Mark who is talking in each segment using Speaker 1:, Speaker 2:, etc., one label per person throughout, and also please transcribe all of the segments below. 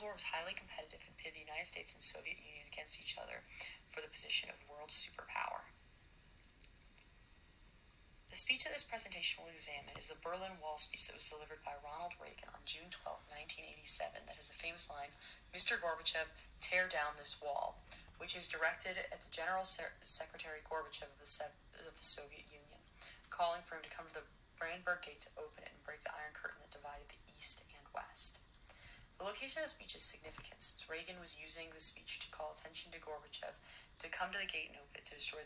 Speaker 1: Cold War was highly competitive and pitted the United States and Soviet Union against each other for the position of world superpower. The speech that this presentation will examine is the Berlin Wall speech that was delivered by Ronald Reagan on June 12, 1987, that has the famous line, "Mr. Gorbachev, tear down this wall," which is directed at the General Secretary Gorbachev of the Soviet Union, calling for him to come to the Brandenburg Gate to open it and break the Iron Curtain that divided the East and West. The location of the speech is significant since Reagan was using the speech to call attention to Gorbachev to come to the gate and open it to destroy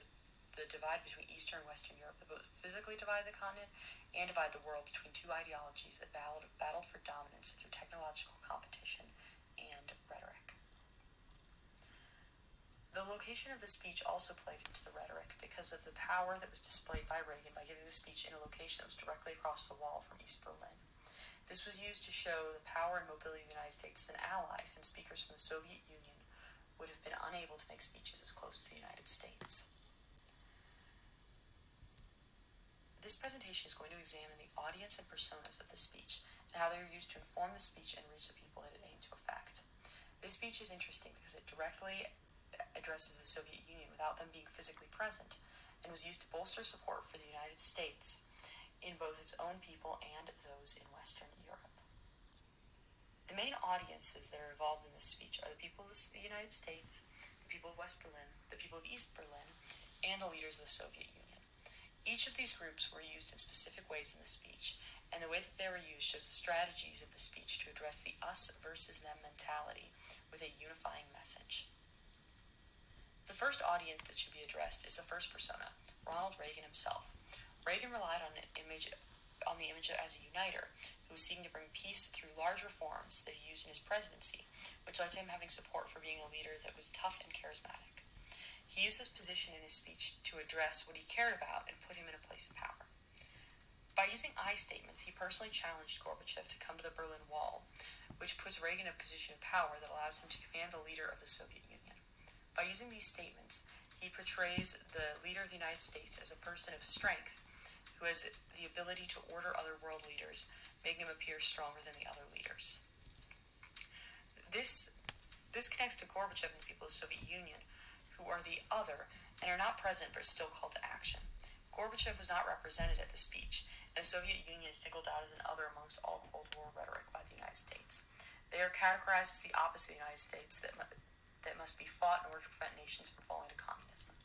Speaker 1: the divide between Eastern and Western Europe that both physically divided the continent and divided the world between two ideologies that battled for dominance through technological competition and rhetoric. The location of the speech also played into the rhetoric because of the power that was displayed by Reagan by giving the speech in a location that was directly across the wall from East Berlin. This was used to show the power and mobility of the United States as an ally, since speakers from the Soviet Union would have been unable to make speeches as close to the United States. This presentation is going to examine the audience and personas of the speech and how they were used to inform the speech and reach the people that it aimed to affect. This speech is interesting because it directly addresses the Soviet Union without them being physically present and was used to bolster support for the United States in both its own people and those in Western Europe. The main audiences that are involved in this speech are the people of the United States, the people of West Berlin, the people of East Berlin, and the leaders of the Soviet Union. Each of these groups were used in specific ways in the speech, and the way that they were used shows the strategies of the speech to address the us versus them mentality with a unifying message. The first audience that should be addressed is the first persona, Ronald Reagan himself. Reagan relied on the image as a uniter, who was seeking to bring peace through large reforms that he used in his presidency, which led to him having support for being a leader that was tough and charismatic. He used this position in his speech to address what he cared about and put him in a place of power. By using I statements, he personally challenged Gorbachev to come to the Berlin Wall, which puts Reagan in a position of power that allows him to command the leader of the Soviet Union. By using these statements, he portrays the leader of the United States as a person of strength who has the ability to order other world leaders, making him appear stronger than the other leaders. This connects to Gorbachev and the people of the Soviet Union, who are the other and are not present but still called to action. Gorbachev was not represented at the speech, and the Soviet Union is singled out as an other amongst all Cold War rhetoric by the United States. They are categorized as the opposite of the United States that must be fought in order to prevent nations from falling to communism.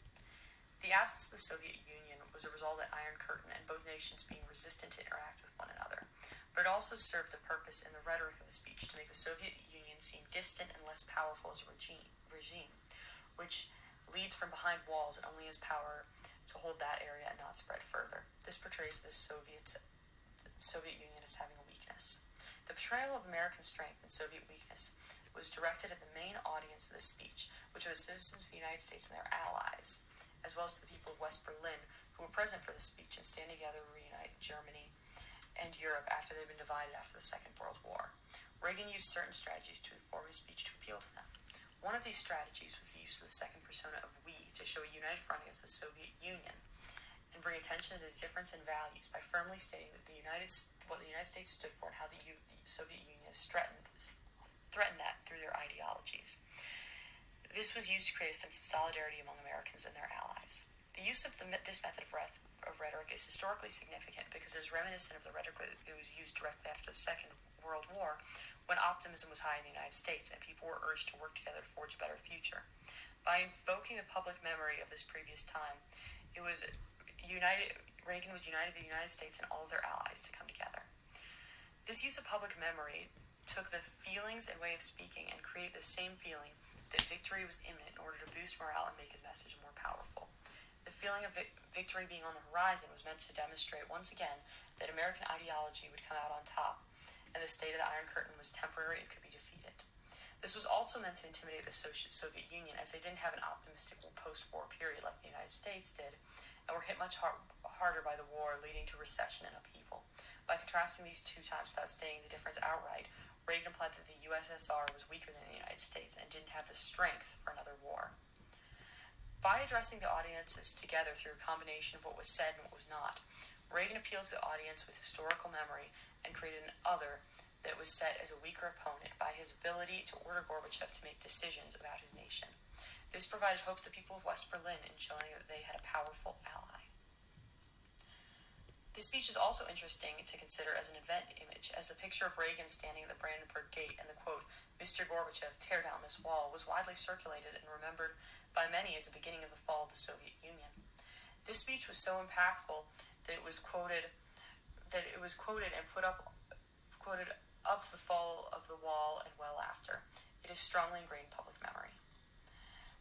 Speaker 1: The absence of the Soviet Union was a result of the Iron Curtain and both nations being resistant to interact with one another, but it also served a purpose in the rhetoric of the speech to make the Soviet Union seem distant and less powerful as a regime, which leads from behind walls and only has power to hold that area and not spread further. This portrays the Soviet Union as having a weakness. The portrayal of American strength and Soviet weakness was directed at the main audience of the speech, which was citizens of the United States and their allies, as well as to the people of West Berlin who were present for the speech and standing together to reunite Germany and Europe after they had been divided after the Second World War. Reagan used certain strategies to inform his speech to appeal to them. One of these strategies was the use of the second persona of we to show a united front against the Soviet Union and bring attention to the difference in values by firmly stating that what the United States stood for and how the Soviet Union has threatened that through their ideologies. This was used to create a sense of solidarity among Americans and their allies. The use of this method of rhetoric is historically significant because it is reminiscent of the rhetoric that was used directly after the Second World War, when optimism was high in the United States and people were urged to work together to forge a better future. By invoking the public memory of this previous time, Reagan was united the United States and all of their allies to come together. This use of public memory took the feelings and way of speaking and created the same feeling that victory was imminent in order to boost morale and make his message more powerful. The feeling of victory being on the horizon was meant to demonstrate once again that American ideology would come out on top, and the state of the Iron Curtain was temporary and could be defeated. This was also meant to intimidate the Soviet Union, as they didn't have an optimistic post-war period like the United States did, and were hit much harder by the war, leading to recession and upheaval. By contrasting these two times without stating the difference outright, Reagan implied that the USSR was weaker than the United States and didn't have the strength for another war. By addressing the audiences together through a combination of what was said and what was not, Reagan appealed to the audience with historical memory and created an other that was set as a weaker opponent by his ability to order Gorbachev to make decisions about his nation. This provided hope to the people of West Berlin in showing that they had a powerful ally. This speech is also interesting to consider as an event image, as the picture of Reagan standing at the Brandenburg Gate and the quote, "Mr. Gorbachev, tear down this wall," was widely circulated and remembered by many as the beginning of the fall of the Soviet Union. This speech was so impactful that it was quoted and quoted up to the fall of the wall and well after. It is strongly ingrained in public memory.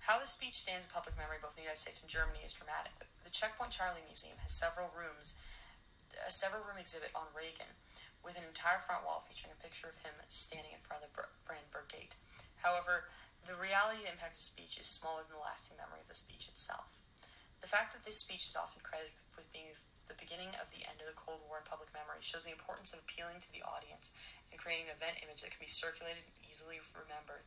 Speaker 1: How this speech stands in public memory both in the United States and Germany is dramatic. The Checkpoint Charlie Museum has a several-room exhibit on Reagan, with an entire front wall featuring a picture of him standing in front of the Brandenburg Gate. However, the reality of the impact of the speech is smaller than the lasting memory of the speech itself. The fact that this speech is often credited with being the beginning of the end of the Cold War in public memory shows the importance of appealing to the audience and creating an event image that can be circulated and easily remembered.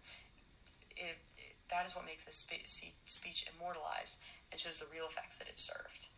Speaker 1: That is what makes this speech immortalized and shows the real effects that it served.